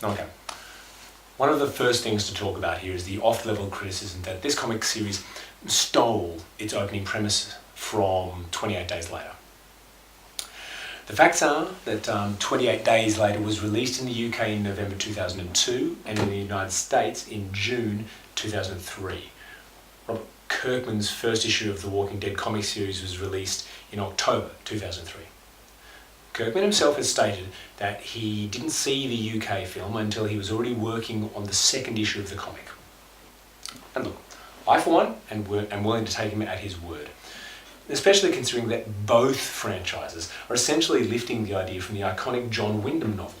Okay. One of the first things to talk about here is the off-level criticism that this comic series stole its opening premise from 28 Days Later. The facts are that 28 Days Later was released in the UK in November 2002 and in the United States in June 2003. Robert Kirkman's first issue of the Walking Dead comic series was released in October 2003. Kirkman himself has stated that he didn't see the UK film until he was already working on the second issue of the comic. And look, I for one am willing to take him at his word, especially considering that both franchises are essentially lifting the idea from the iconic John Wyndham novel,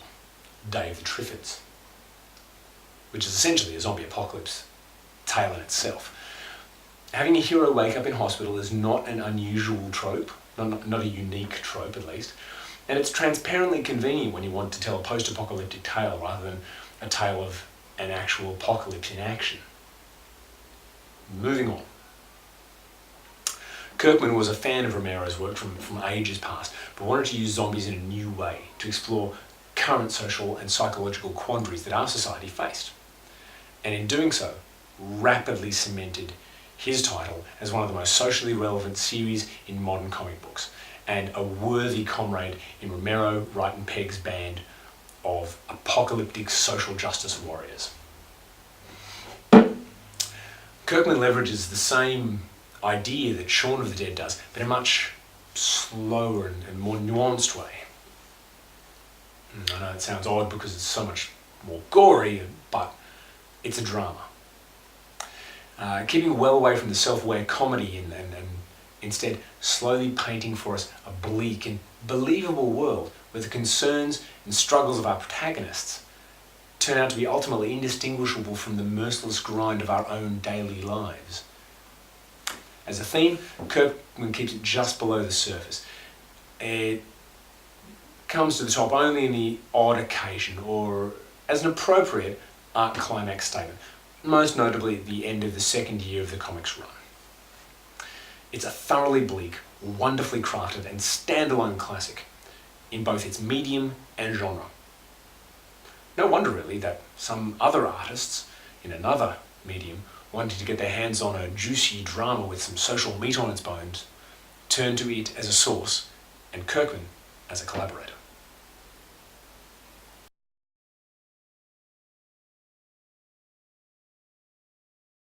Day of the Triffids, which is essentially a zombie apocalypse tale in itself. Having a hero wake up in hospital is not an unusual trope, not a unique trope at least, and it's transparently convenient when you want to tell a post-apocalyptic tale rather than a tale of an actual apocalypse in action. Moving on. Kirkman was a fan of Romero's work from ages past, but wanted to use zombies in a new way to explore current social and psychological quandaries that our society faced. And in doing so, rapidly cemented his title as one of the most socially relevant series in modern comic books, and a worthy comrade in Romero, Wright and Pegg's band of apocalyptic social justice warriors. Kirkman leverages the same idea that Shaun of the Dead does, but in a much slower and more nuanced way. I know it sounds odd because it's so much more gory, but it's a drama. Keeping well away from the self-aware comedy and instead slowly painting for us a bleak and believable world where the concerns and struggles of our protagonists turn out to be ultimately indistinguishable from the merciless grind of our own daily lives. As a theme, Kirkman keeps it just below the surface. It comes to the top only in the odd occasion or as an appropriate arc climax statement, most notably at the end of the second year of the comic's run. It's a thoroughly bleak, wonderfully crafted and standalone classic in both its medium and genre. No wonder really that some other artists in another medium wanting to get their hands on a juicy drama with some social meat on its bones turn to it as a source and Kirkman as a collaborator.